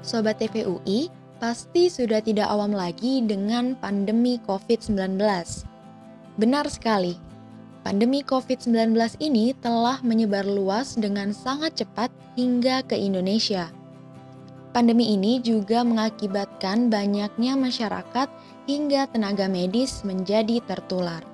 Sobat TVUI, pasti sudah tidak awam lagi dengan pandemi COVID-19. Benar sekali, pandemi COVID-19 ini telah menyebar luas dengan sangat cepat hingga ke Indonesia. Pandemi ini juga mengakibatkan banyaknya masyarakat hingga tenaga medis menjadi tertular.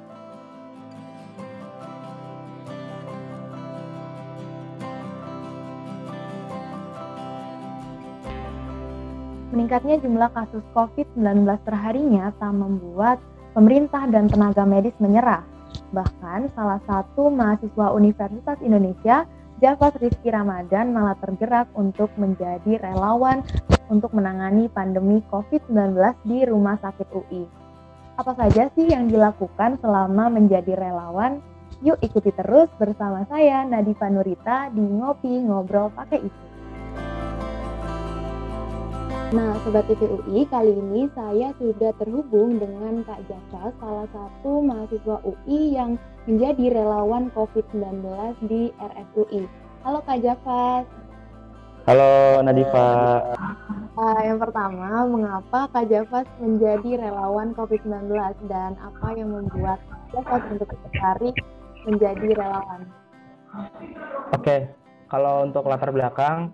Meningkatnya jumlah kasus COVID-19 perharinya tak membuat pemerintah dan tenaga medis menyerah. Bahkan salah satu mahasiswa Universitas Indonesia, Jafas Rizky Ramadan, malah tergerak untuk menjadi relawan untuk menangani pandemi COVID-19 di Rumah Sakit UI. Apa saja sih yang dilakukan selama menjadi relawan? Yuk ikuti terus bersama saya Nadifa Nurita di Ngopi Ngobrol Pakai Isu. Nah, Sobat TVUI, kali ini saya sudah terhubung dengan Kak Jafas, salah satu mahasiswa UI yang menjadi relawan COVID-19 di RSUI. Halo Kak Jafas. Halo Nadifa. Yang pertama, mengapa Kak Jafas menjadi relawan COVID-19 dan apa yang membuat Jafas untuk tertarik menjadi relawan? Oke, kalau untuk latar belakang,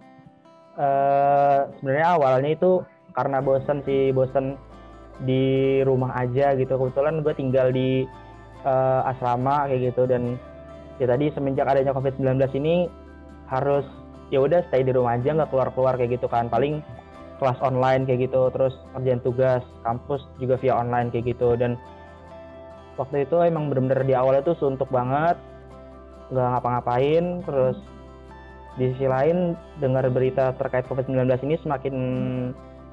sebenarnya awalnya itu karena bosen di rumah aja gitu. Kebetulan gue tinggal di asrama kayak gitu, dan ya tadi semenjak adanya COVID-19 ini harus ya udah stay di rumah aja, nggak keluar kayak gitu kan. Paling kelas online kayak gitu, terus kerjaan tugas kampus juga via online kayak gitu. Dan waktu itu emang bener-bener di awalnya tuh suntuk banget, nggak ngapa-ngapain. Terus di sisi lain dengar berita terkait COVID-19 ini semakin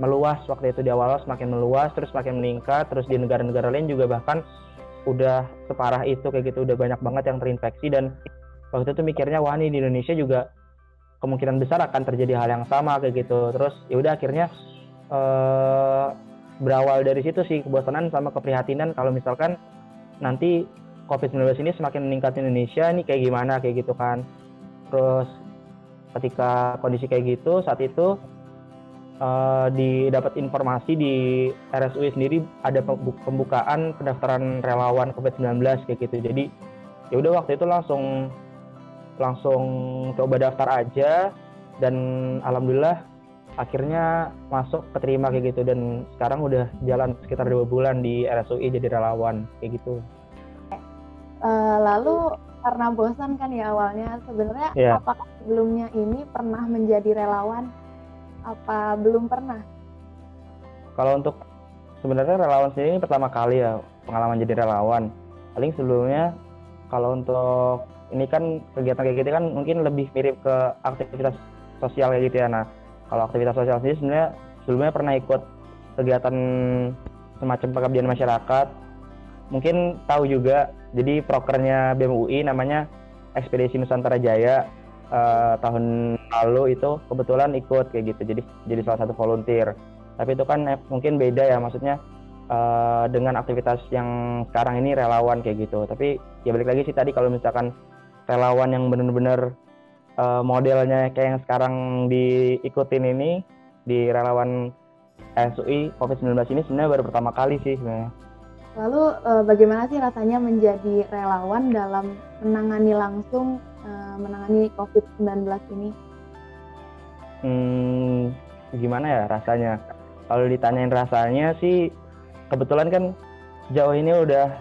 meluas. Waktu itu di awal semakin meluas, terus semakin meningkat. Terus di negara-negara lain juga bahkan udah separah itu kayak gitu, udah banyak banget yang terinfeksi. Dan waktu itu mikirnya wah nih di Indonesia juga kemungkinan besar akan terjadi hal yang sama kayak gitu. Terus ya udah akhirnya berawal dari situ sih, kebosanan sama keprihatinan kalau misalkan nanti COVID-19 ini semakin meningkat di Indonesia nih kayak gimana kayak gitu kan. Terus ketika kondisi kayak gitu, saat itu didapat informasi di RSUI sendiri ada pembukaan pendaftaran relawan COVID-19 kayak gitu. Jadi ya udah waktu itu langsung coba daftar aja, dan alhamdulillah akhirnya masuk keterima kayak gitu. Dan sekarang udah jalan sekitar 2 bulan di RSUI jadi relawan kayak gitu. Lalu karena bosan kan ya awalnya, sebenarnya apakah sebelumnya ini pernah menjadi relawan? Apa belum pernah? Kalau untuk sebenarnya relawan sendiri ini pertama kali ya pengalaman jadi relawan. Paling sebelumnya kalau untuk ini kan kegiatan kayak gitu kan mungkin lebih mirip ke aktivitas sosial kayak gitu ya. Nah, kalau aktivitas sosial sendiri sebenarnya sebelumnya pernah ikut kegiatan semacam pengabdian masyarakat. Mungkin tahu juga, jadi prokernya BEM UI namanya Ekspedisi Nusantara Jaya. Tahun lalu itu kebetulan ikut kayak gitu, jadi salah satu volunteer. Tapi itu kan mungkin beda ya, maksudnya dengan aktivitas yang sekarang ini relawan kayak gitu. Tapi ya balik lagi sih tadi, kalau misalkan relawan yang benar-benar modelnya kayak yang sekarang diikutin ini di relawan RSUI COVID-19 ini sebenarnya baru pertama kali sih sebenarnya. Lalu bagaimana sih rasanya menjadi relawan dalam menangani langsung menangani COVID-19 ini? Gimana ya rasanya? Kalau ditanyain rasanya sih, kebetulan kan sejauh ini udah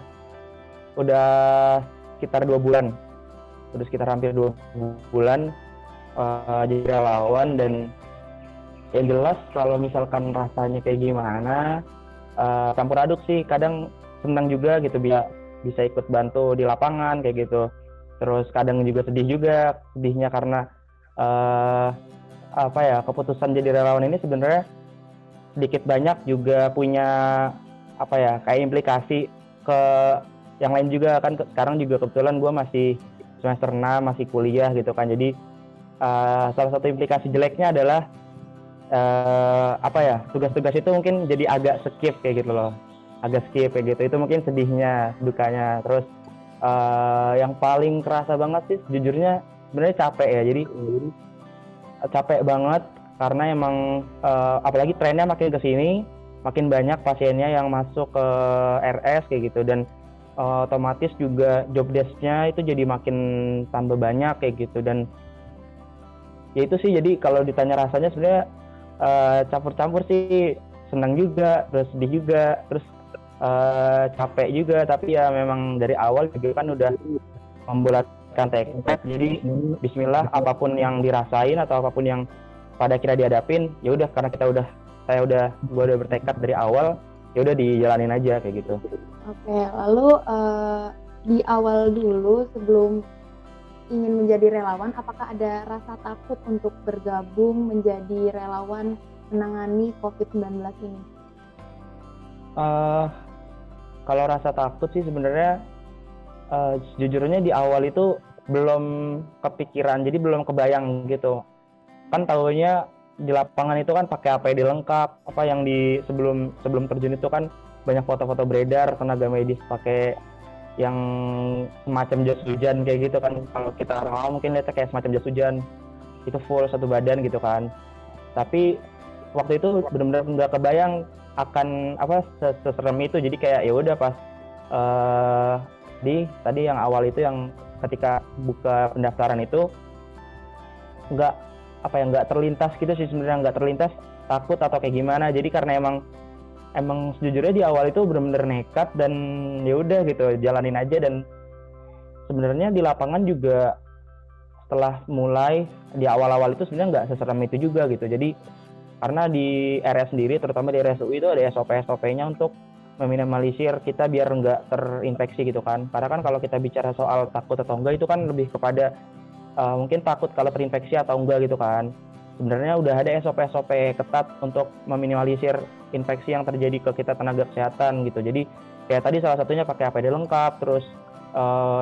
sekitar 2 bulan. Udah sekitar hampir 2 bulan jadi relawan. Dan yang jelas kalau misalkan rasanya kayak gimana, campur aduk sih. Kadang senang juga gitu bisa ikut bantu di lapangan kayak gitu. Terus kadang juga sedihnya karena keputusan jadi relawan ini sebenarnya sedikit banyak juga punya kayak implikasi ke yang lain juga kan. Sekarang juga kebetulan gue masih semester 6, masih kuliah gitu kan. Jadi salah satu implikasi jeleknya adalah tugas-tugas itu mungkin jadi agak skip kayak gitu loh. Agak skip kayak gitu. Itu mungkin sedihnya, dukanya. Terus Yang paling kerasa banget sih sejujurnya sebenarnya capek ya. Jadi capek banget karena emang apalagi trennya makin ke sini, makin banyak pasiennya yang masuk ke RS kayak gitu, dan otomatis juga job desk-nya itu jadi makin tambah banyak kayak gitu. Dan ya itu sih, jadi kalau ditanya rasanya sebenarnya campur-campur sih, senang juga, terus sedih juga, terus capek juga. Tapi ya memang dari awal juga kan udah membulatkan tekad, jadi bismillah apapun yang dirasain atau apapun yang pada akhirnya dihadapin, ya udah karena gua udah bertekad dari awal, ya udah dijalanin aja kayak gitu. Oke, lalu di awal dulu sebelum ingin menjadi relawan, apakah ada rasa takut untuk bergabung menjadi relawan menangani COVID-19 ini? Kalau rasa takut sih sebenarnya sejujurnya di awal itu belum kepikiran, jadi belum kebayang gitu. Kan tahunya di lapangan itu kan pakai APD lengkap, apa yang di sebelum terjun itu kan banyak foto-foto beredar tenaga medis pakai yang semacam jas hujan kayak gitu kan. Kalau kita orang awam mungkin lihatnya kayak semacam jas hujan, itu full satu badan gitu kan. Tapi waktu itu benar-benar nggak kebayang akan apa seserem itu. Jadi kayak ya udah pas tadi yang awal itu, yang ketika buka pendaftaran itu nggak terlintas gitu sih sebenarnya, nggak terlintas takut atau kayak gimana. Jadi karena emang sejujurnya di awal itu benar-benar nekat dan ya udah gitu, jalanin aja. Dan sebenarnya di lapangan juga setelah mulai di awal-awal itu sebenarnya nggak seserem itu juga gitu. Jadi karena di RS sendiri, terutama di RSUI itu ada SOP-nya untuk meminimalisir kita biar nggak terinfeksi gitu kan. Karena kan kalau kita bicara soal takut atau enggak itu kan lebih kepada mungkin takut kalau terinfeksi atau enggak gitu kan. Sebenarnya udah ada SOP ketat untuk meminimalisir infeksi yang terjadi ke kita tenaga kesehatan gitu. Jadi kayak tadi salah satunya pakai APD lengkap, terus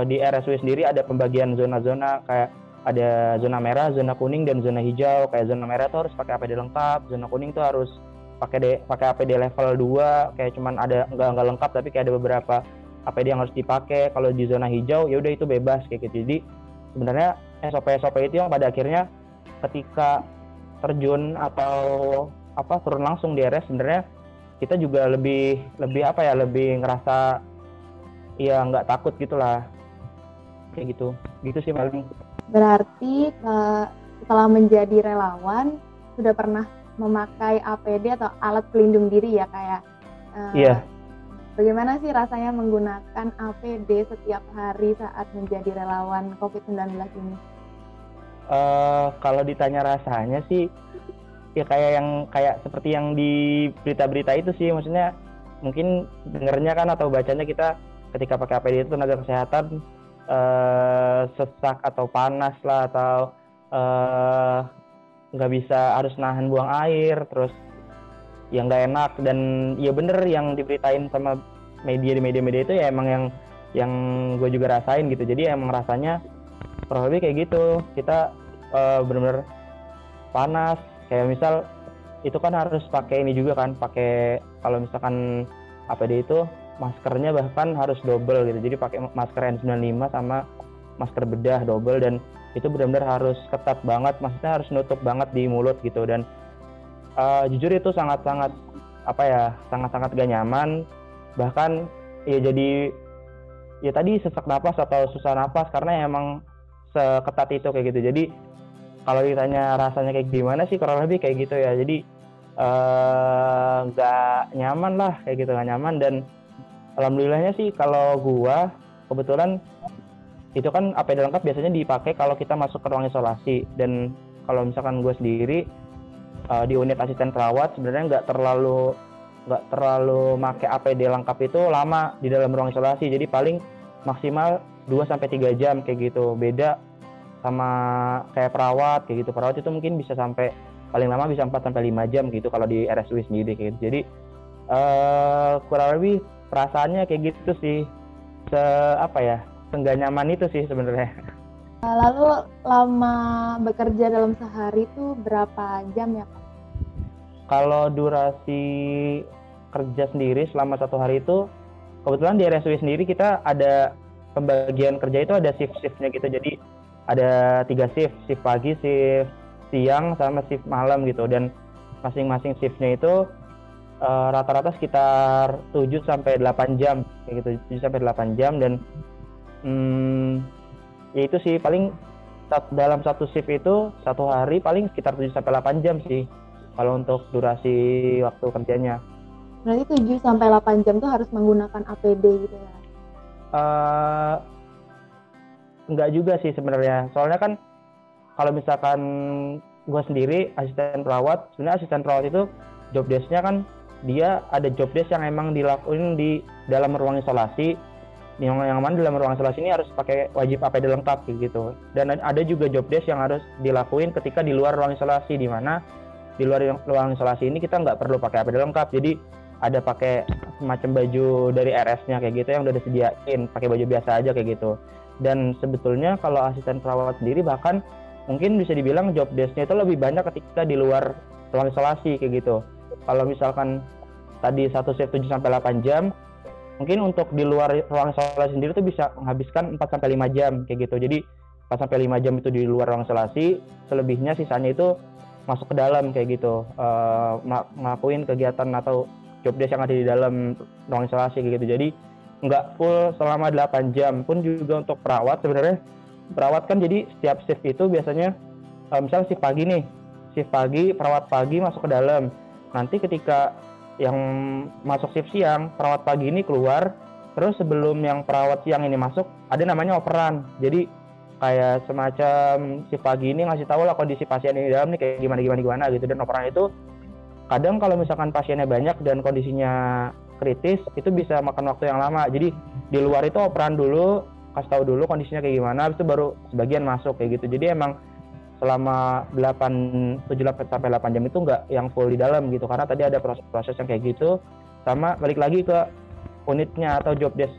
di RSUI sendiri ada pembagian zona-zona, kayak ada zona merah, zona kuning, dan zona hijau. Kayak zona merah tuh harus pakai APD lengkap, zona kuning tuh harus pakai APD level 2, kayak cuman ada enggak lengkap tapi kayak ada beberapa APD yang harus dipakai. Kalau di zona hijau ya udah itu bebas kayak gitu. Jadi sebenarnya SOP itu yang pada akhirnya ketika terjun atau turun langsung di RS, sebenarnya kita juga lebih ngerasa ya nggak takut gitulah, kayak gitu sih paling. Berarti setelah menjadi relawan sudah pernah memakai APD atau alat pelindung diri ya, kayak Iya. Bagaimana sih rasanya menggunakan APD setiap hari saat menjadi relawan COVID-19 ini? Kalau ditanya rasanya sih ya kayak seperti yang di berita-berita itu sih. Maksudnya mungkin dengernya kan atau bacanya kita ketika pakai APD itu tenaga kesehatan sesak atau panas lah, atau nggak bisa, harus nahan buang air, terus yang nggak enak. Dan ya bener yang diberitain sama media itu ya emang yang gue juga rasain gitu. Jadi emang rasanya kurang lebih kayak gitu. Kita bener-bener panas, kayak misal itu kan harus pakai ini juga kan, pakai kalau misalkan APD itu maskernya bahkan harus double gitu. Jadi pakai masker N95 sama masker bedah double, dan itu benar-benar harus ketat banget, maksudnya harus nutup banget di mulut gitu. Dan jujur itu sangat-sangat gak nyaman. Bahkan ya jadi ya tadi sesak napas atau susah napas karena emang seketat itu kayak gitu. Jadi kalau ditanya rasanya kayak gimana sih, kurang lebih kayak gitu ya. Jadi nggak nyaman lah kayak gitu, nggak nyaman. Dan alhamdulillahnya sih kalau gua kebetulan itu kan APD lengkap biasanya dipakai kalau kita masuk ke ruang isolasi. Dan kalau misalkan gua sendiri di unit asisten perawat sebenarnya nggak terlalu make APD lengkap itu lama di dalam ruang isolasi. Jadi paling maksimal 2-3 jam kayak gitu. Beda sama kayak perawat kayak gitu. Perawat itu mungkin bisa sampai paling lama bisa 4-5 jam gitu kalau di RSUI sendiri kayak gitu. Jadi kurang lebih perasaannya kayak gitu sih. Nggak nyaman itu sih sebenarnya. Lalu lama bekerja dalam sehari itu berapa jam ya Pak? Kalau durasi kerja sendiri selama 1 hari itu, kebetulan di RSUI sendiri kita ada pembagian kerja itu ada shift-shiftnya gitu. Jadi ada 3 shift pagi, shift siang, sama shift malam gitu. Dan masing-masing shiftnya itu rata-rata sekitar 7 sampai 8 jam kayak gitu, 7 sampai 8 jam. Dan ya itu sih paling dalam satu shift itu satu hari paling sekitar 7 sampai 8 jam sih kalau untuk durasi waktu kerjanya. Berarti 7 sampai 8 jam tuh harus menggunakan APD gitu ya? Enggak juga sih sebenarnya. Soalnya kan kalau misalkan gue sendiri asisten perawat, sebenarnya asisten perawat itu job desk-nya kan dia ada job desk yang emang dilakuin di dalam ruang isolasi. Yang mana dalam ruang isolasi ini harus pakai wajib APD lengkap gitu. Dan ada juga job desk yang harus dilakuin ketika di luar ruang isolasi, di mana di luar ruang isolasi ini kita nggak perlu pakai APD lengkap. Jadi ada pakai semacam baju dari RS-nya kayak gitu yang udah disediain, pakai baju biasa aja kayak gitu. Dan sebetulnya kalau asisten perawat sendiri bahkan mungkin bisa dibilang job desk-nya itu lebih banyak ketika di luar ruang isolasi kayak gitu. Kalau misalkan tadi satu shift 7 sampai 8 jam, mungkin untuk di luar ruang isolasi sendiri tuh bisa menghabiskan 4 sampai 5 jam kayak gitu. Jadi 4 sampai 5 jam itu di luar ruang isolasi, selebihnya sisanya itu masuk ke dalam kayak gitu. Ngelakuin kegiatan atau job desk yang ada di dalam ruang isolasi kayak gitu. Jadi nggak full selama 8 jam. Pun juga untuk perawat sebenarnya, perawat kan jadi setiap shift itu biasanya misalnya shift pagi nih, shift pagi, perawat pagi masuk ke dalam. Nanti ketika yang masuk shift siang, perawat pagi ini keluar, terus sebelum yang perawat siang ini masuk, ada namanya operan. Jadi kayak semacam shift pagi ini ngasih tahu lah kondisi pasien ini di dalam nih kayak gimana gitu. Dan operan itu kadang kalau misalkan pasiennya banyak dan kondisinya kritis, itu bisa makan waktu yang lama. Jadi di luar itu operan dulu, kasih tahu dulu kondisinya kayak gimana, habis itu baru sebagian masuk kayak gitu. Jadi emang selama 7 sampai 8 jam itu nggak yang full di dalam gitu, karena tadi ada proses yang kayak gitu. Sama balik lagi ke unitnya atau job desk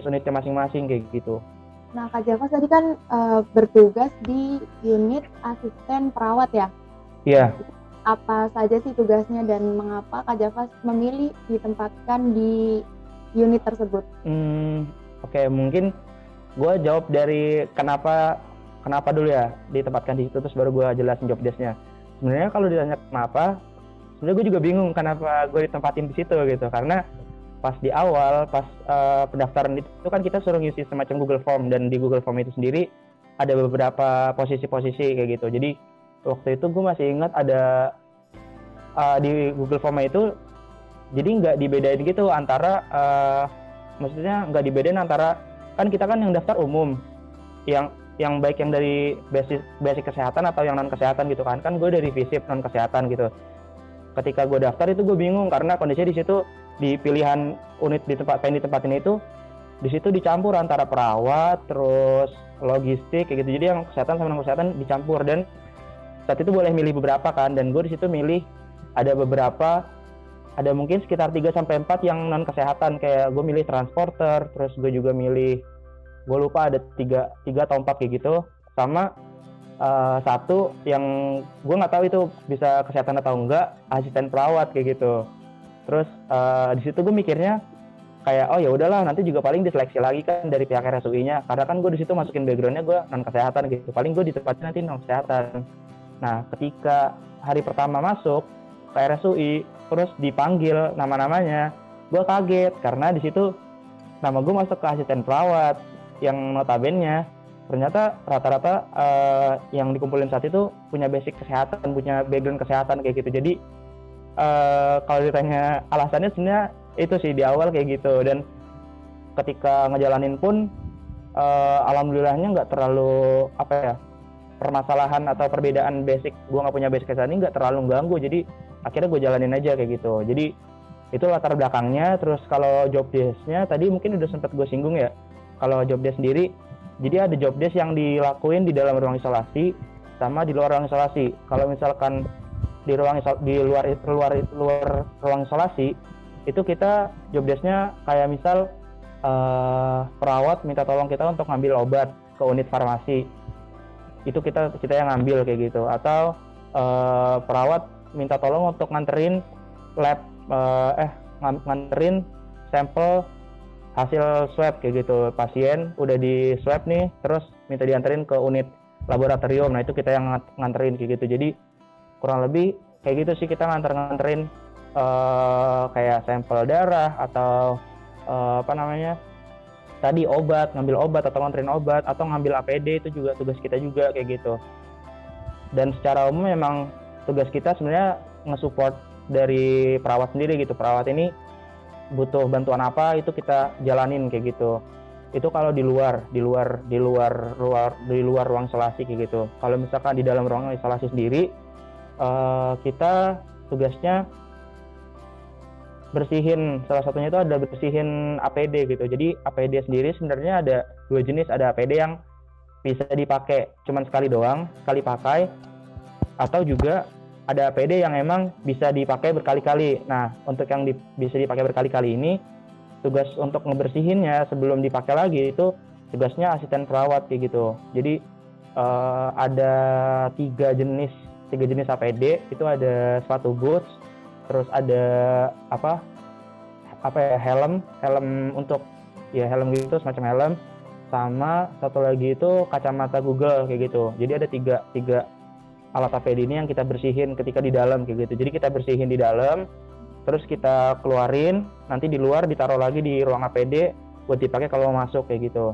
unitnya masing-masing kayak gitu. Nah, Kak Javas tadi kan bertugas di unit asisten perawat ya? Iya. Apa saja sih tugasnya dan mengapa Kak Javas memilih ditempatkan di unit tersebut? Oke, mungkin gue jawab dari kenapa dulu ya ditempatkan di situ, terus baru gue jelasin job desk-nya. Sebenarnya kalau ditanya kenapa, sebenarnya gue juga bingung kenapa gue ditempatin di situ gitu. Karena pas di awal, pas pendaftaran itu kan kita suruh ngisi semacam Google Form, dan di Google Form itu sendiri ada beberapa posisi-posisi kayak gitu. Jadi waktu itu gue masih ingat ada di Google Form itu, jadi nggak dibedain gitu antara maksudnya nggak dibedain antara, kan kita kan yang daftar umum, yang baik yang dari basic kesehatan atau yang non kesehatan gitu kan gue dari FISIP non kesehatan gitu. Ketika gue daftar itu gue bingung karena kondisinya di situ di pilihan unit di tempat pengen ditempatin itu di situ dicampur antara perawat terus logistik kayak gitu. Jadi yang kesehatan sama non kesehatan dicampur, dan saat itu boleh milih beberapa kan, dan gue di situ milih ada mungkin sekitar 3 sampai 4 yang non kesehatan, kayak gue milih transporter, terus gue juga milih, gue lupa ada 3 atau 4 kayak gitu, sama satu yang gue nggak tahu itu bisa kesehatan atau enggak, asisten perawat kayak gitu. Terus di situ gue mikirnya kayak oh ya udahlah, nanti juga paling diseleksi lagi kan dari pihak RSUI-nya, karena kan gue di situ masukin background-nya gue non kesehatan gitu, paling gue ditempatin nanti non kesehatan. Nah ketika hari pertama masuk ke RSUI terus dipanggil nama-namanya, gue kaget karena di situ nama gue masuk ke asisten perawat yang notabene ternyata rata-rata yang dikumpulin saat itu punya basic kesehatan, punya background kesehatan kayak gitu. Jadi kalau ditanya alasannya sebenarnya itu sih di awal kayak gitu, dan ketika ngejalanin pun alhamdulillahnya nggak terlalu permasalahan atau perbedaan basic, gue nggak punya basic kesehatan ini nggak terlalu ganggu, jadi akhirnya gue jalanin aja kayak gitu. Jadi itu latar belakangnya. Terus kalau job desk-nya tadi mungkin udah sempat gue singgung ya. Kalau job desk sendiri, jadi ada job desk yang dilakuin di dalam ruang isolasi sama di luar ruang isolasi. Kalau misalkan di luar ruang isolasi itu kita job desk-nya kayak misal perawat minta tolong kita untuk ngambil obat ke unit farmasi, itu kita yang ngambil kayak gitu. Atau perawat minta tolong untuk nganterin nganterin sampel hasil swab kayak gitu. Pasien udah di swab nih, terus minta dianterin ke unit laboratorium. Nah itu kita yang nganterin kayak gitu. Jadi kurang lebih kayak gitu sih, kita nganterin kayak sampel darah atau tadi ngambil obat atau nganterin obat atau ngambil APD, itu juga tugas kita juga kayak gitu. Dan secara umum memang tugas kita sebenarnya nge-support dari perawat sendiri gitu. Perawat ini butuh bantuan apa, itu kita jalanin kayak gitu. Itu kalau di luar ruang isolasi kayak gitu. Kalau misalkan di dalam ruang isolasi sendiri, kita tugasnya bersihin, salah satunya itu ada bersihin APD gitu. Jadi APD sendiri sebenarnya ada 2 jenis, ada APD yang bisa dipakai cuman sekali doang, sekali pakai, atau juga ada APD yang emang bisa dipakai berkali-kali. Nah, untuk yang bisa dipakai berkali-kali ini, tugas untuk ngebersihinnya sebelum dipakai lagi itu tugasnya asisten perawat kayak gitu. Jadi ada tiga jenis APD, itu ada sepatu boots, terus ada helm untuk helm gitu, semacam helm, sama satu lagi itu kacamata Google kayak gitu. Jadi ada tiga alat APD ini yang kita bersihin ketika di dalam kayak gitu. Jadi kita bersihin di dalam, terus kita keluarin, nanti di luar ditaruh lagi di ruang APD buat dipakai kalau mau masuk kayak gitu.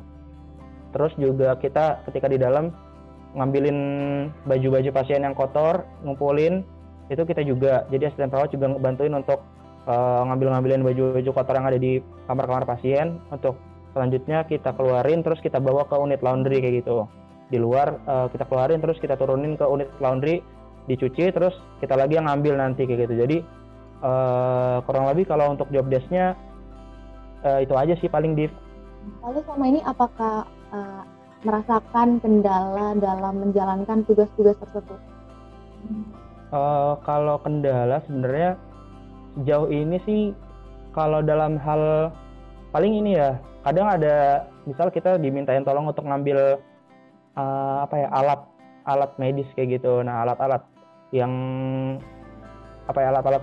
Terus juga kita ketika di dalam ngambilin baju-baju pasien yang kotor, ngumpulin, itu kita juga. Jadi asisten perawat juga bantuin untuk ngambilin baju-baju kotor yang ada di kamar-kamar pasien, untuk selanjutnya kita keluarin terus kita bawa ke unit laundry kayak gitu. Di luar kita keluarin terus kita turunin ke unit laundry, dicuci, terus kita lagi yang ngambil nanti kayak gitu. Jadi kurang lebih kalau untuk job desk-nya itu aja sih paling, Div. Lalu selama ini apakah merasakan kendala dalam menjalankan tugas-tugas tersebut? Kalau kendala sebenarnya sejauh ini sih, kalau dalam hal paling ini ya, kadang ada misal kita dimintain tolong untuk ngambil alat medis kayak gitu. Nah, alat-alat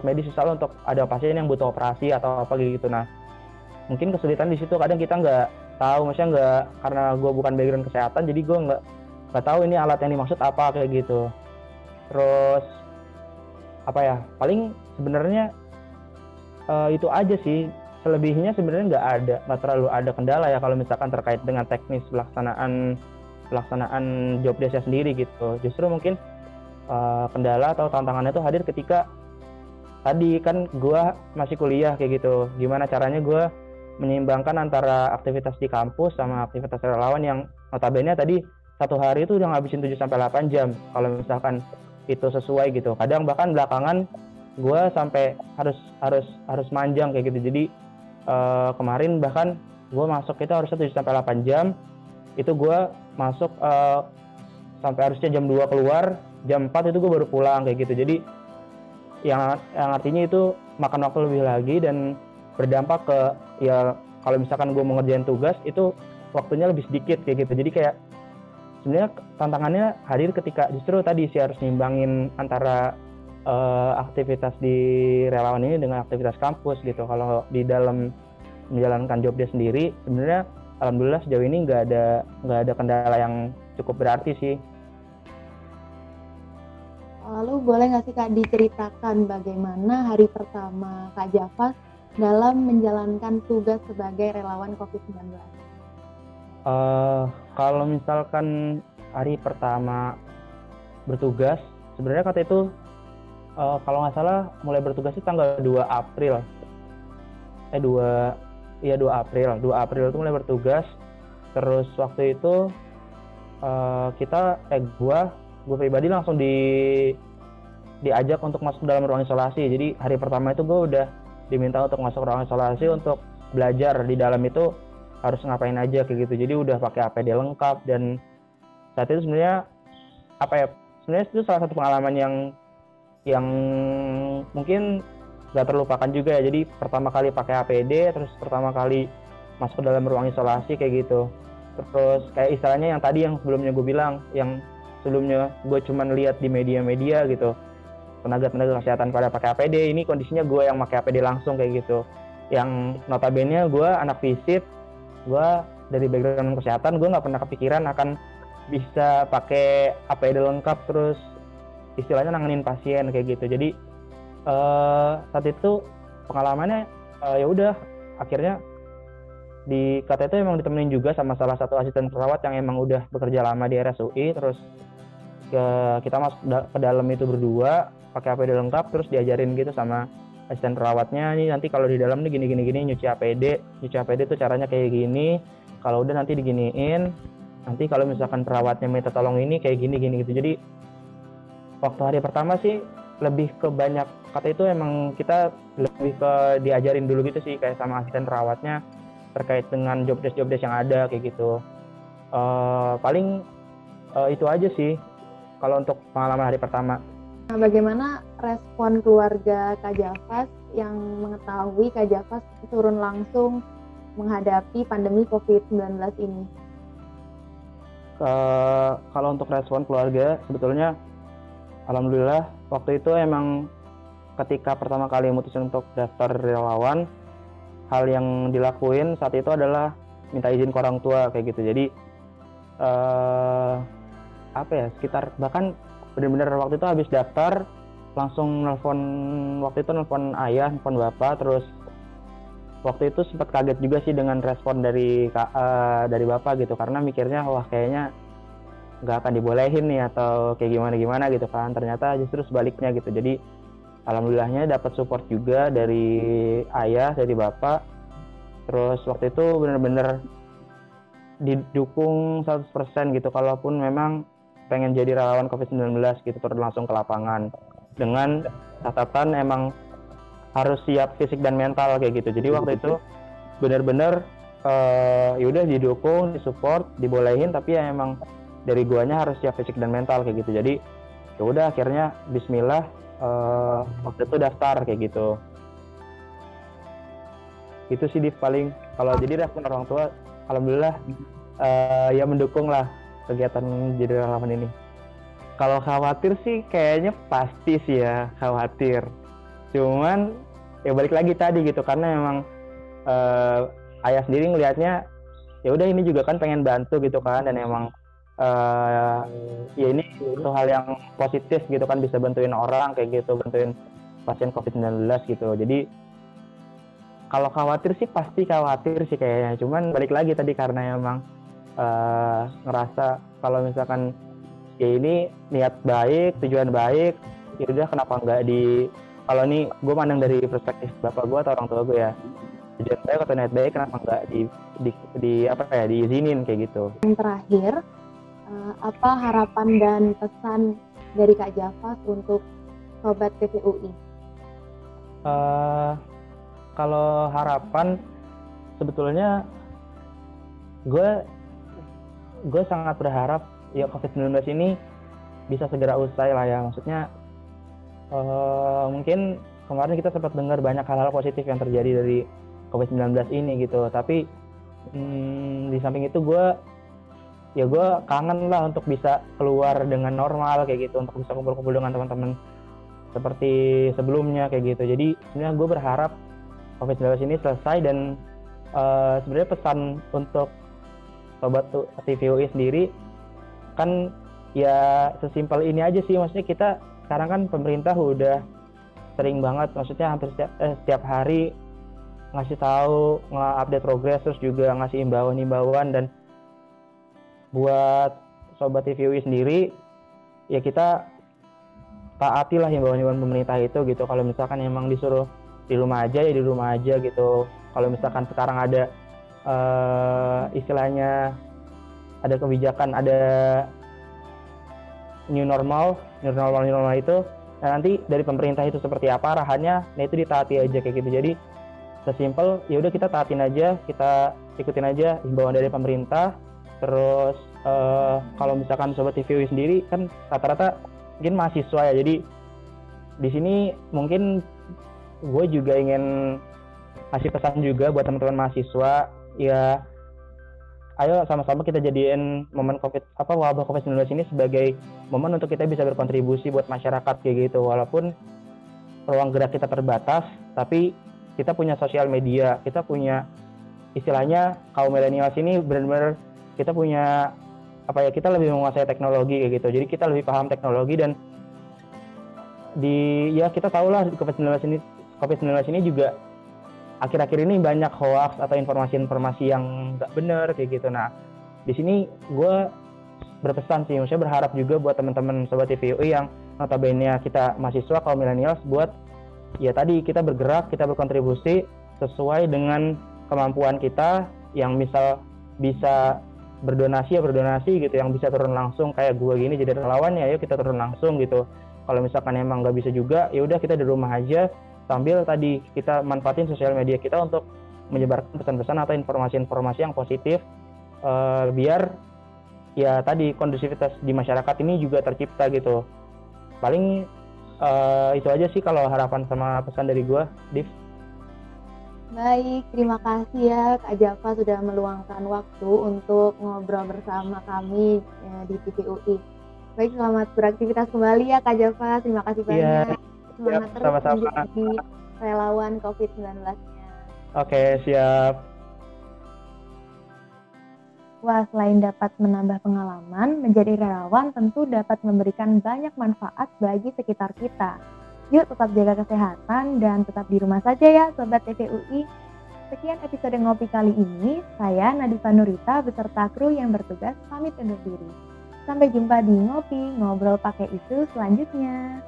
medis misalnya untuk ada pasien yang butuh operasi atau apa gitu. Nah, mungkin kesulitan di situ, kadang kita nggak tahu, maksudnya nggak, karena gue bukan background kesehatan, jadi gue nggak tahu ini alat yang dimaksud apa kayak gitu. Terus paling sebenarnya itu aja sih. Selebihnya sebenarnya nggak terlalu ada kendala ya kalau misalkan terkait dengan teknis pelaksanaan job desk-nya sendiri gitu. Justru mungkin kendala atau tantangannya itu hadir ketika tadi kan gue masih kuliah kayak gitu. Gimana caranya gue menyeimbangkan antara aktivitas di kampus sama aktivitas relawan yang notabene tadi satu hari itu udah ngabisin 7-8 jam kalau misalkan itu sesuai gitu. Kadang bahkan belakangan gue sampai harus manjang kayak gitu. Jadi kemarin bahkan gue masuk itu harusnya 7-8 jam, itu gue masuk sampai harusnya jam 2 keluar, jam 4 itu gue baru pulang kayak gitu. Jadi yang artinya itu makan waktu lebih lagi dan berdampak ke, ya kalau misalkan gue mau ngerjain tugas itu waktunya lebih sedikit kayak gitu. Jadi kayak sebenarnya tantangannya hadir ketika justru tadi sih harus nyimbangin antara aktivitas di relawan ini dengan aktivitas kampus gitu. Kalau di dalam menjalankan job desk sendiri sebenarnya alhamdulillah sejauh ini nggak ada kendala yang cukup berarti sih. Lalu boleh nggak sih Kak diceritakan bagaimana hari pertama Kak Jafas dalam menjalankan tugas sebagai relawan COVID-19? Kalau misalkan hari pertama bertugas, sebenarnya kata itu kalau nggak salah mulai bertugas itu tanggal 2 April. 2 April itu mulai bertugas. Terus waktu itu gue pribadi langsung diajak untuk masuk dalam ruang isolasi. Jadi hari pertama itu gue udah diminta untuk masuk ruang isolasi untuk belajar di dalam itu harus ngapain aja kayak gitu. Jadi udah pakai APD lengkap, dan saat itu sebenarnya sebenarnya itu salah satu pengalaman yang mungkin gak terlupakan juga ya. Jadi pertama kali pakai APD, terus pertama kali masuk ke dalam ruang isolasi kayak gitu. Terus kayak istilahnya yang tadi yang sebelumnya gue bilang, yang sebelumnya gue cuman lihat di media-media gitu, tenaga kesehatan pada pakai APD, ini kondisinya gue yang pakai APD langsung kayak gitu. yang notabene gue anak fisip, gue dari background kesehatan, gue nggak pernah kepikiran akan bisa pakai APD lengkap terus istilahnya nanganin pasien kayak gitu. Jadi saat itu pengalamannya ya udah akhirnya di KT itu emang ditemenin juga sama salah satu asisten perawat yang emang udah bekerja lama di RSUI. Terus kita masuk ke dalam itu berdua pakai APD lengkap, terus diajarin gitu sama asisten perawatnya, nih nanti kalau di dalam nih gini nyuci APD itu caranya kayak gini, kalau udah nanti diginiin, nanti kalau misalkan perawatnya minta tolong ini kayak gini gitu. Jadi waktu hari pertama sih lebih ke banyak kata itu emang kita lebih ke diajarin dulu gitu sih, kayak sama asisten perawatnya terkait dengan job desk yang ada kayak gitu. Paling itu aja sih kalau untuk pengalaman hari pertama. Nah, bagaimana respon keluarga Kak Jafas yang mengetahui Kak Jafas turun langsung menghadapi pandemi COVID-19 ini? Kalau untuk respon keluarga, sebetulnya alhamdulillah waktu itu emang ketika pertama kali memutuskan untuk daftar relawan, hal yang dilakuin saat itu adalah minta izin ke orang tua kayak gitu. Jadi sekitar bahkan benar-benar waktu itu habis daftar langsung nelpon ayah, nelpon bapak, terus waktu itu sempat kaget juga sih dengan respon dari bapak gitu, karena mikirnya wah kayaknya nggak akan dibolehin nih atau kayak gimana gitu kan. Ternyata justru sebaliknya gitu. Jadi alhamdulillahnya dapat support juga dari ayah, dari bapak. Terus waktu itu benar-benar didukung 100% gitu, kalaupun memang pengen jadi relawan COVID-19 gitu, turun langsung ke lapangan dengan catatan emang harus siap fisik dan mental kayak gitu. Jadi waktu itu benar-benar yaudah didukung, disupport, dibolehin, tapi ya emang dari guanya harus siap fisik dan mental kayak gitu. Jadi ya udah akhirnya bismillah waktu itu daftar kayak gitu. Itu sih paling kalau jadi respon orang tua alhamdulillah ya mendukung lah kegiatan jadi relawan ini. Kalau khawatir sih kayaknya pasti sih ya khawatir. Cuman ya balik lagi tadi gitu, karena memang ayah sendiri ngelihatnya ya udah ini juga kan pengen bantu gitu kan, dan emang ya ini itu hal yang positif gitu kan, bisa bantuin orang kayak gitu, bantuin pasien COVID-19 gitu. Jadi kalau khawatir sih pasti khawatir sih kayaknya. Cuman balik lagi tadi karena emang ngerasa kalau misalkan ya ini niat baik, tujuan baik, ya udah kenapa nggak kalau nih gue mandang dari perspektif bapak gue atau orang tua gue ya, tujuan baik atau niat baik kenapa nggak diizinin kayak gitu. Yang terakhir, apa harapan dan pesan dari Kak Jafas untuk Sobat TPUI? Kalau harapan sebetulnya gue sangat berharap ya COVID-19 ini bisa segera usai lah ya. Maksudnya mungkin kemarin kita sempat dengar banyak hal-hal positif yang terjadi dari COVID-19 ini gitu. Tapi di samping itu gue kangen lah untuk bisa keluar dengan normal kayak gitu, untuk bisa kumpul-kumpul dengan teman-teman seperti sebelumnya kayak gitu. Jadi sebenarnya gue berharap COVID-19 ini selesai, dan sebenarnya pesan untuk Sobat TPUI sendiri kan ya sesimpel ini aja sih. Maksudnya kita sekarang kan pemerintah udah sering banget, maksudnya hampir setiap hari ngasih tahu, nge-update progres, terus juga ngasih imbauan, dan buat Sobat TPUI sendiri ya kita taatilah imbauan pemerintah itu gitu. Kalau misalkan emang disuruh di rumah aja ya di rumah aja gitu. Kalau misalkan sekarang ada istilahnya ada kebijakan, ada new normal itu, nah nanti dari pemerintah itu seperti apa arahannya, nah itu ditaati aja kayak gitu. Jadi sesimpel ya udah kita taatin aja, kita ikutin aja himbauan dari pemerintah. Terus kalau misalkan Sobat TPUI sendiri kan rata-rata mungkin mahasiswa ya, jadi di sini mungkin gue juga ingin kasih pesan juga buat teman-teman mahasiswa ya, ayo sama-sama kita jadiin momen wabah COVID-19 ini sebagai momen untuk kita bisa berkontribusi buat masyarakat kayak gitu. Walaupun ruang gerak kita terbatas, tapi kita punya sosial media, kita punya istilahnya kaum milenial ini benar-benar kita punya kita lebih menguasai teknologi kayak gitu. Jadi kita lebih paham teknologi dan kita tahu lah COVID-19 ini juga akhir-akhir ini banyak hoax atau informasi-informasi yang nggak benar kayak gitu. Nah, di sini gue berpesan sih, maksudnya berharap juga buat teman-teman sobat TVUI yang notabene kita mahasiswa kaum milenials buat ya tadi kita bergerak, kita berkontribusi sesuai dengan kemampuan kita, yang misal bisa berdonasi gitu, yang bisa turun langsung kayak gue gini jadi relawan ya, ayo kita turun langsung gitu. Kalau misalkan emang nggak bisa juga, ya udah kita di rumah aja sambil tadi kita manfaatin sosial media kita untuk menyebarkan pesan-pesan atau informasi-informasi yang positif, biar ya tadi kondusivitas di masyarakat ini juga tercipta gitu. Paling itu aja sih kalau harapan sama pesan dari gue, Div. Baik, terima kasih ya Kak Java sudah meluangkan waktu untuk ngobrol bersama kami di TVUI. Baik, selamat beraktivitas kembali ya Kak Java, terima kasih banyak. Semangat terus menjadi relawan COVID-19-nya. Oke, siap. Wah, selain dapat menambah pengalaman, menjadi relawan tentu dapat memberikan banyak manfaat bagi sekitar kita. Yuk tetap jaga kesehatan dan tetap di rumah saja ya Sobat TVUI. Sekian episode Ngopi kali ini, saya Nadifa Nurita beserta kru yang bertugas pamit undur diri. Sampai jumpa di Ngopi, Ngobrol Pakai Isu selanjutnya.